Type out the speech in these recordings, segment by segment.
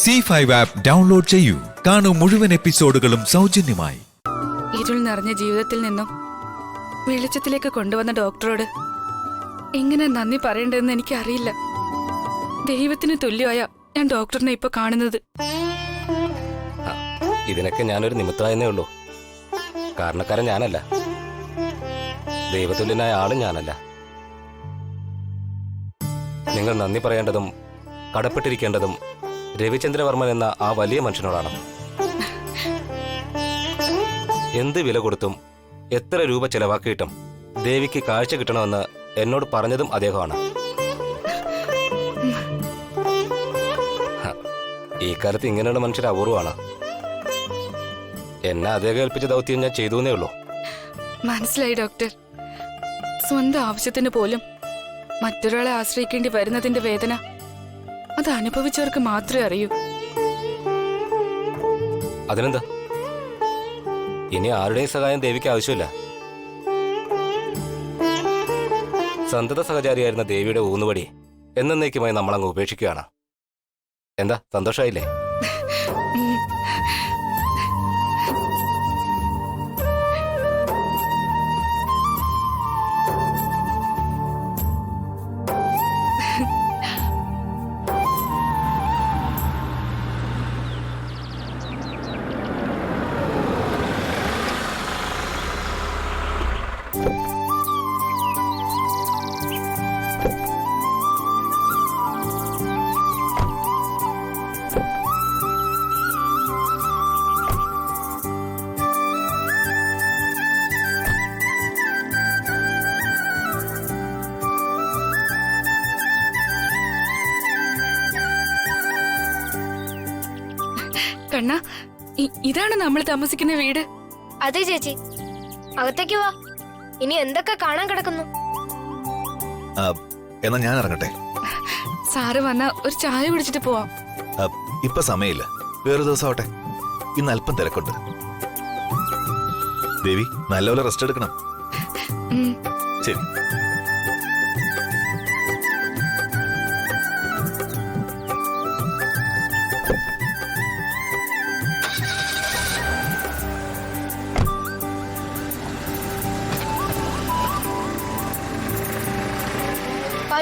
C5 app download ചെയ്യൂ. കാണൂ മുഴുവൻ എപ്പിസോഡുകളും സൗജന്യമായി. ഇരുൾ നിറഞ്ഞ ജീവിതത്തിൽ നിന്നും വെളിച്ചത്തിലേക്ക് കൊണ്ടുവന്ന ഡോക്ടറോട് എങ്ങനെ നന്ദി പറയേണ്ടതെന്ന് എനിക്കറിയില്ല. ദൈവത്തിന് തുല്യമായ ഞാൻ ഡോക്ടറിനെ ഇപ്പൊ കാണുന്നത്. ഇതിനൊക്കെ ഞാനൊരു നിമിത്തമായെന്നേ ഉള്ളൂ. കാരണക്കാരൻ ഞാനല്ല, ദൈവതുല്യനായ ആളും ഞാനല്ല. നിങ്ങൾ നന്ദി പറയേണ്ടതും കടപ്പെട്ടിരിക്കേണ്ടതും രവിചന്ദ്രവർമ്മൻ എന്ന ആ വലിയ മനുഷ്യനോടാണ്. എന്ത് വില കൊടുത്തും എത്ര രൂപ ചെലവാക്കിയിട്ടും ദേവിക്ക് കാഴ്ച കിട്ടണമെന്ന് എന്നോട് പറഞ്ഞതും അദ്ദേഹമാണ്. ഈ കാലത്ത് ഇങ്ങനെയുള്ള മനുഷ്യർ അപൂർവമാണ്. എന്നെ അദ്ദേഹം ഏൽപ്പിച്ച ദൗത്യം ഞാൻ ചെയ്തു എന്നേ ഉള്ളൂ. മനസ്സിലായി ഡോക്ടർ. സ്വന്തം ആവശ്യത്തിന് പോലും മറ്റൊരാളെ ആശ്രയിക്കേണ്ടി വരുന്നതിന്റെ വേദന അത് അനുഭവിച്ചവർക്ക് മാത്രമേ അറിയൂ. അതിനെന്താ, ഇനി ആരുടെയും സഹായം ദേവിക്ക് ആവശ്യമില്ല. സന്തത സഹചാരിയായിരുന്ന ദേവിയുടെ ഊന്നുവടി എന്നേക്കുമായി നമ്മളങ്ങ് ഉപേക്ഷിക്കുകയാണ്. എന്താ, സന്തോഷമായില്ലേ? കണ്ണ, ഇതാണ് നമ്മൾ താമസിക്കുന്ന വീട്. അതെ ചേച്ചി, അകത്തേക്ക് വാ. ഇനി എന്തൊക്കെ കാണാൻ കിടക്കുന്നു. എന്നാ ഞാൻ ഇറങ്ങട്ടെ. സാറ് വന്ന ഒരു ചായ കുടിച്ചിട്ട് പോവാം. ഇപ്പൊ സമയമില്ല, വേറൊരു ദിവസം ആവട്ടെ. ഇന്ന് അല്പം തിരക്കുണ്ട്. ദേവി, നല്ലപോലെ റെസ്റ്റ് എടുക്കണം. ശരി.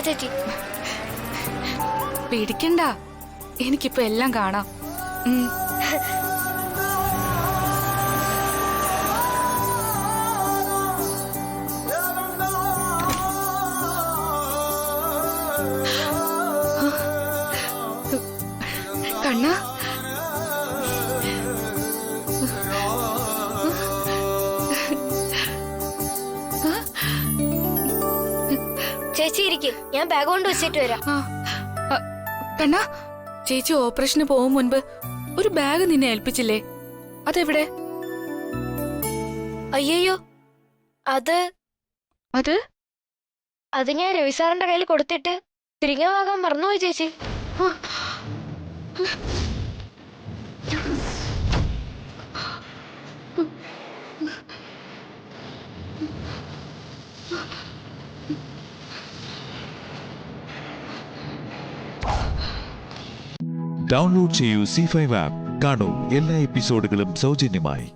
ചേച്ചി പേടിക്കണ്ട, എനിക്കിപ്പോ എല്ലാം കാണാം. കണ്ണ, ചേച്ചി ഇരിക്കും, ഞാൻ ബാഗ് കൊണ്ട് വെച്ചിട്ട് വരാം. കണ്ണ, ചേച്ചി ഓപ്പറേഷന് പോകും മുൻപ് ഒരു ബാഗ് നിന്നെ ഏൽപ്പിച്ചില്ലേ, അതെവിടെ? അയ്യോ, അത് അത് അത് ഞാൻ രവി സാറിന്റെ കയ്യിൽ കൊടുത്തിട്ട് തിരികെ വാങ്ങാൻ മറന്നുപോയി ചേച്ചി. ഡൗൺലോഡ് ചെയ്യൂ C5 ആപ്പ്. കാണൂ എല്ലാ എപ്പിസോഡുകളും സൗജന്യമായി.